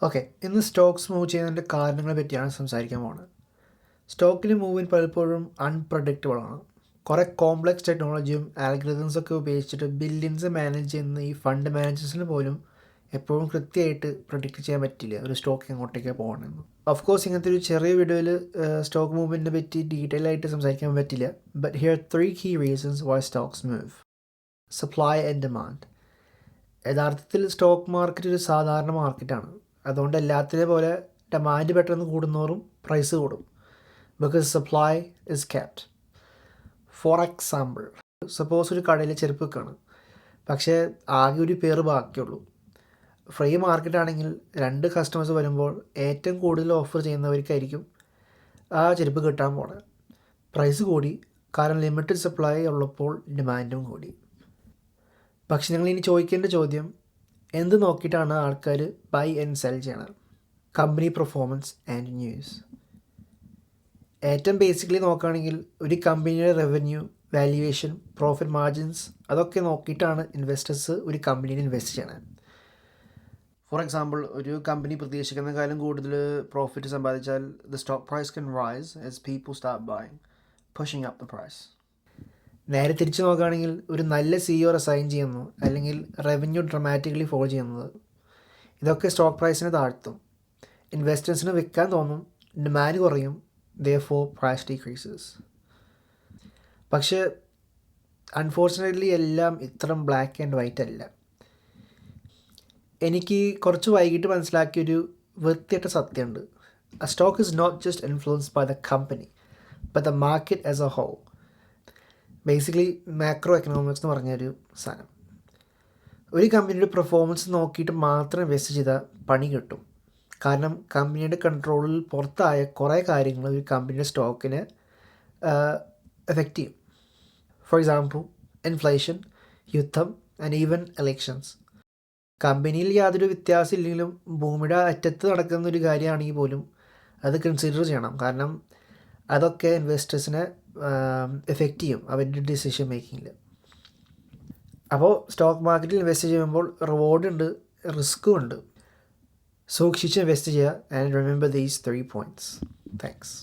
Okay, ഇന്ന് Stokes move ചെയ്യുന്നതിൻ്റെ കാരണങ്ങളെ പറ്റിയാണ് സംസാരിക്കാൻ പോകുന്നത്. സ്റ്റോക്കിൽ മൂവിൻ പലപ്പോഴും അൺപ്രഡിക്റ്റബിൾ ആണ്. കുറേ കോംപ്ലക്സ് ടെക്നോളജിയും ആൽഗരിതംസൊക്കെ ഉപയോഗിച്ചിട്ട് ബില്യൻസ് മാനേജ് ചെയ്യുന്ന ഈ ഫണ്ട് മാനേജേഴ്സിന് പോലും എപ്പോഴും കൃത്യമായിട്ട് പ്രഡിക്റ്റ് ചെയ്യാൻ പറ്റില്ല ഒരു സ്റ്റോക്ക് എങ്ങോട്ടേക്കാണ് പോകണമെന്ന്. ഓഫ് കോഴ്സ് ഇങ്ങനത്തെ ഒരു ചെറിയ വീഡിയോയിൽ സ്റ്റോക്ക് മൂവ്മെൻറ്റിനെ പറ്റി ഡീറ്റെയിൽ ആയിട്ട് സംസാരിക്കാൻ പറ്റില്ല. But here 3 key reasons why stocks move. Supply and demand. യഥാർത്ഥത്തിൽ സ്റ്റോക്ക് മാർക്കറ്റ് ഒരു സാധാരണ മാർക്കറ്റാണ്. അതുകൊണ്ട് എല്ലാത്തിനെ പോലെ ഡിമാൻഡ് പെട്ടെന്ന് കൂടുന്നോറും പ്രൈസ് കൂടും. Because supply is kept. For example, suppose ഒരു കടയിൽ ചെരുപ്പ് വെക്കുകയാണ്, പക്ഷേ ആകെ ഒരു പേര് ബാക്കിയുള്ളൂ. ഫ്രീ മാർക്കറ്റാണെങ്കിൽ 2 കസ്റ്റമേഴ്സ് വരുമ്പോൾ ഏറ്റവും കൂടുതൽ ഓഫർ ചെയ്യുന്നവർക്കായിരിക്കും ആ ചെരുപ്പ് കിട്ടാൻ പോണത്. പ്രൈസ് കൂടി, കാരണം ലിമിറ്റഡ് സപ്ലൈ ഉള്ളപ്പോൾ ഡിമാൻഡും കൂടി. പക്ഷെ നിങ്ങൾ ഇനി ചോദിക്കേണ്ട ചോദ്യം, എന്ത് നോക്കിയിട്ടാണ് ആൾക്കാർ ബൈ ആൻഡ് സെൽ ചെയ്യണത്? Company performance and news. ഏറ്റവും ബേസിക്കലി നോക്കുകയാണെങ്കിൽ ഒരു കമ്പനിയുടെ റവന്യൂ, വാല്യുവേഷൻ, പ്രോഫിറ്റ് മാർജിൻസ് അതൊക്കെ നോക്കിയിട്ടാണ് ഇൻവെസ്റ്റേഴ്സ് ഒരു കമ്പനിയിൽ ഇൻവെസ്റ്റ് ചെയ്യണത്. ഫോർ എക്സാമ്പിൾ, ഒരു കമ്പനി പ്രതീക്ഷിക്കുന്നതിനേക്കാളും കൂടുതൽ പ്രോഫിറ്റ് സമ്പാദിച്ചാൽ the stock price can rise as people start buying, pushing up the price. നേരെ തിരിച്ച് നോക്കുകയാണെങ്കിൽ ഒരു നല്ല CEO റിസൈൻ ചെയ്യുന്നു, അല്ലെങ്കിൽ റവന്യൂ ഡ്രമാറ്റിക്കലി ഫോൾ ചെയ്യുന്നത്, ഇതൊക്കെ സ്റ്റോക്ക് പ്രൈസിനെ താഴ്ത്തും. ഇൻവെസ്റ്റേഴ്സിന് വിൽക്കാൻ തോന്നും, ഡിമാൻഡ് കുറയും, therefore price decreases. പക്ഷേ അൺഫോർച്ചുനേറ്റ്ലി എല്ലാം ഇത്ര ബ്ലാക്ക് ആൻഡ് വൈറ്റ് അല്ല. എനിക്ക് കുറച്ച് വൈകിട്ട് മനസ്സിലാക്കിയൊരു വൃത്തിയായിട്ട സത്യമുണ്ട്. A stock is not just influenced by the company but the market as a whole. Basically macro economics എന്ന് പറഞ്ഞൊരു സാധനം. ഒരു കമ്പനിയുടെ പെർഫോമൻസ് നോക്കിയിട്ട് മാത്രം ഇൻവെസ്റ്റ് ചെയ്താൽ പണി കിട്ടും. കാരണം കമ്പനിയുടെ കൺട്രോളിൽ പുറത്തായ കുറേ കാര്യങ്ങൾ ഒരു കമ്പനിയുടെ സ്റ്റോക്കിനെ എഫക്റ്റ് ചെയ്യും. ഫോർ എക്സാമ്പിൾ, ഇൻഫ്ലേഷൻ, യുദ്ധം ആൻഡ് ഈവൻ ഇലക്ഷൻസ്. കമ്പനിയിൽ യാതൊരു വ്യത്യാസം ഇല്ലെങ്കിലും ഭൂമിയുടെ അറ്റത്ത് നടക്കുന്ന ഒരു കാര്യമാണെങ്കിൽ പോലും അത് കൺസിഡർ ചെയ്യണം. കാരണം അതൊക്കെ ഇൻവെസ്റ്റേഴ്സിനെ എഫക്റ്റ് ചെയ്യും അവരുടെ ഡിസിഷൻ മേക്കിങ്ങിൽ. അപ്പോൾ സ്റ്റോക്ക് മാർക്കറ്റിൽ ഇൻവെസ്റ്റ് ചെയ്യുമ്പോൾ റിവാർഡ് ഉണ്ട്, റിസ്ക്കും ഉണ്ട്. സൂക്ഷിച്ച് ഇൻവെസ്റ്റ് ചെയ്യുക. And remember these 3 points. Thanks.